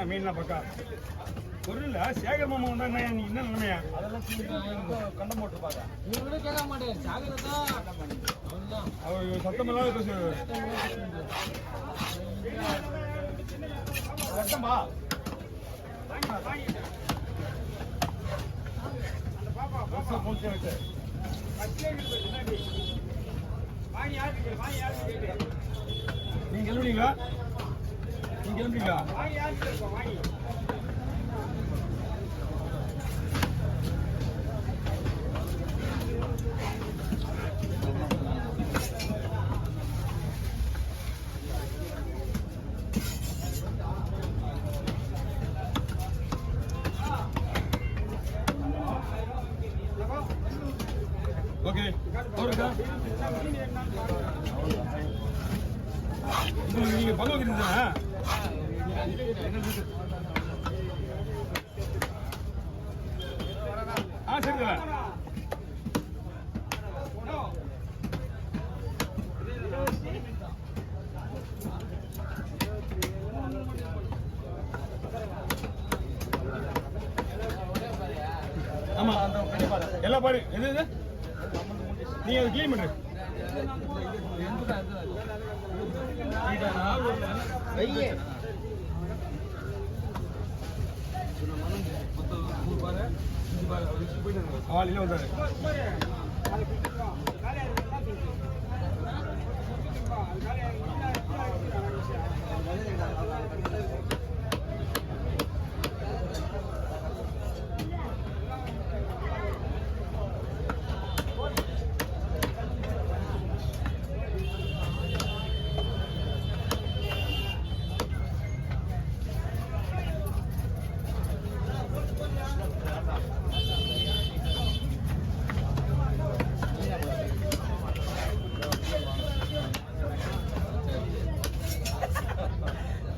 மீன்லாம் பக்கா பொருள் சேகர் மாமா வந்தாங்க நீ என்ன நிலைமையா அதெல்லாம் கண்டம் போட்டுருப்பாங்க நீங்க கேட்க மாட்டேன் அவர் சத்தமெல்லாம் சத்தமா நீங்க கிளம்புறீங்களா நீங்க கிளம்புறீங்களா ஓகே நீங்க பங்கு வைக்கிறீங்க சரி ஆமா எல்லா பாரு எது நீ அது கிளீன் பண்ணு காலையில் வந்தாரு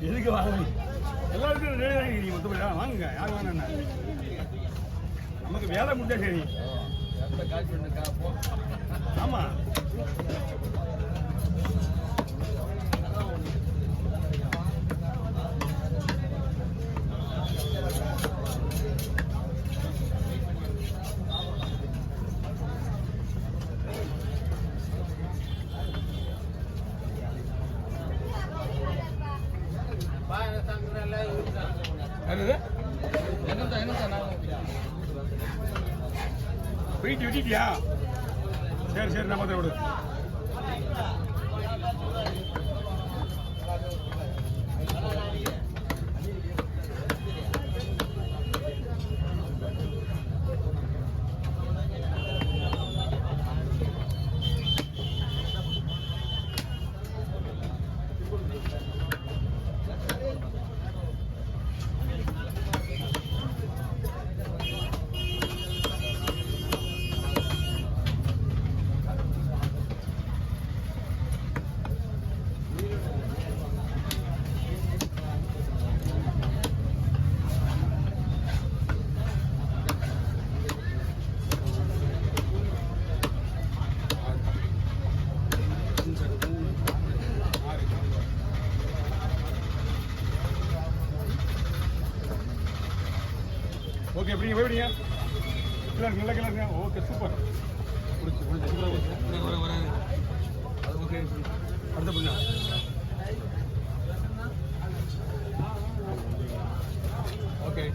எதுக்கு வாங்க எல்லாருக்கும் ரெடி மொத்தப்படியா வாங்குங்க யார் வேணா நமக்கு வேலை முடிஞ்சா சரி ஆமா போயிட்டு விட்டியா சரி சரி நம்ம விடு ஓகே எப்படி போய்விடுங்க கிளர் நல்ல கிளருங்க ஓகே சூப்பர் வராது அது ஓகே அடுத்த புண்ணா ஓகே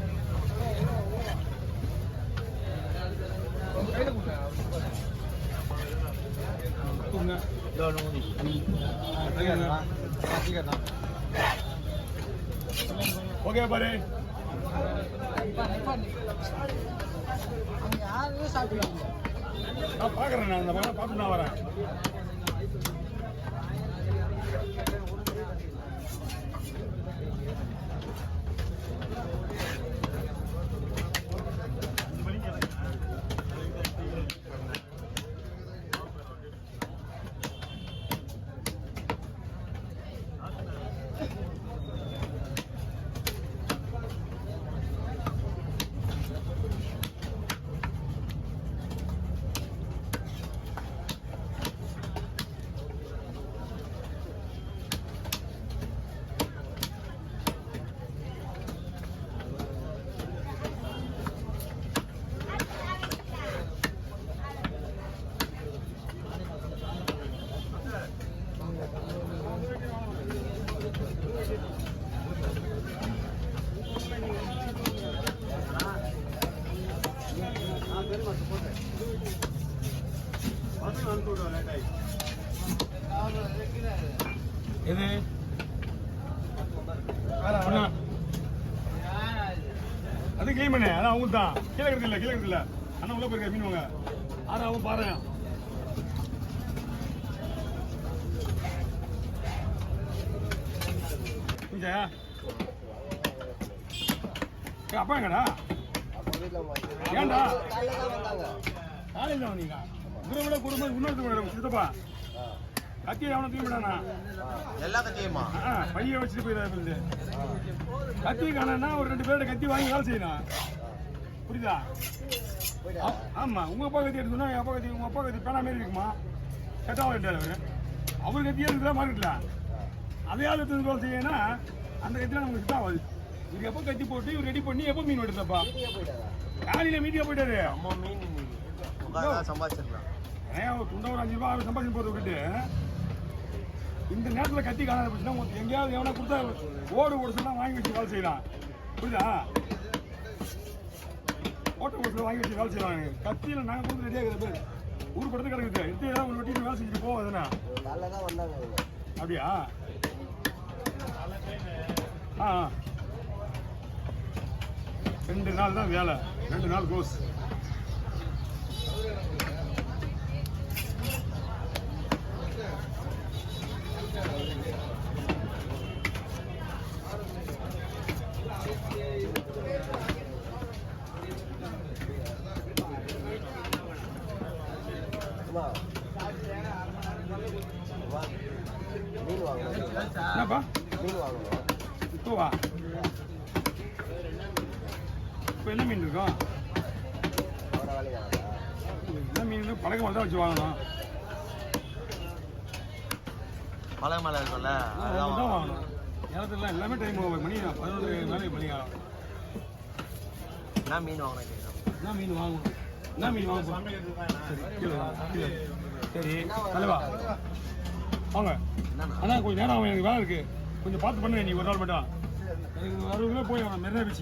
ஓகே பாரு நான் பார்க்குறேன் நான் அந்த படம் பார்த்து நான் வரேன் அது கிளீன் பண்ணு, அதான் அவங்க தான் கீழே கிடக்குது அண்ணா உள்ள போயிருக்க மீன் வாங்க ஆனா அவன் பாரு அப்பா எங்கடா ஏன்டா காலையில் வந்தீங்க குருவிட குடும்பம் இன்னொருத்தர் சித்தப்பா கத்தியை அவனை தூக்கிவிடானா எல்லா கத்தியுமா பைய வச்சுட்டு போயிடாது கத்தி காணா ஒரு 2 பேர்கிட்ட கத்தி வாங்கி வேலை செய்யணும் புரியுதா ஆமா உங்க அப்பா கத்தி எடுத்துனா உங்க அப்பா கத்தி பேனா மாரி இருக்குமா செட்டாக அவரு அவர் கத்தியே இருக்குதா மார்க்கெட்ல அதையாவது எடுத்து வேலை செய்யணும்னா அந்த கத்திலாம் நமக்கு செட் ஆகாது இவர் எப்போ கத்தி போட்டு இவர் ரெடி பண்ணி எப்போ மீன் வெட்டுறப்பா காலையில மீட்டியா போயிட்டாரு அம்மா மீன் சம்பாதிச்சிருக்கலாம் துண்டை ஒரு 5 ரூபா சம்பாதிச்சு போட்டு விட்டுட்டு இந்த நேரத்தில் கத்தி காணாத போச்சுன்னா எங்கேயாவது எவனா கொடுத்தா ஓடு சொன்னா வாங்கி வச்சு வேலை செய்யலாம் புரியுதா ஓட்ட ஓடுல வாங்கி வச்சு வேலை செய்யலாம் கத்தியில் நாங்கள் கொடுத்து ரெடியாக இருக்கிற பேர் ஊர் படத்து கிடக்குது எடுத்து ஏதாவது ஒரு வெட்டி வேலை செஞ்சுட்டு போவாதுண்ணா அப்படியா ஆ 2 நாள் தான் வேலை 2 நாள் கோர்ஸ் என்னப்பா இப்போ வா இப்போ என்ன மீன் இருக்கும் என்ன மீன் பழக்கம் தான் வச்சு வாங்கணும் மலை மேலே இருக்கும்ல தான் வாங்கணும் நேரத்தில் எல்லாமே டைம் மணி 11 மேலே மணி ஆகும் என்ன மீன் வாங்கினேன் என்ன மீன் வாங்கணும் என்ன மீன் வாங்க சரி தலைவா வாங்க அண்ணா கொஞ்சம் நேரம் ஆகும் எனக்கு வேலை இருக்கு கொஞ்சம் பார்த்து பண்ணுங்க நீ ஒரு நாள் மட்டும் எனக்கு 60 கிலோ போய் மெரினா பீச்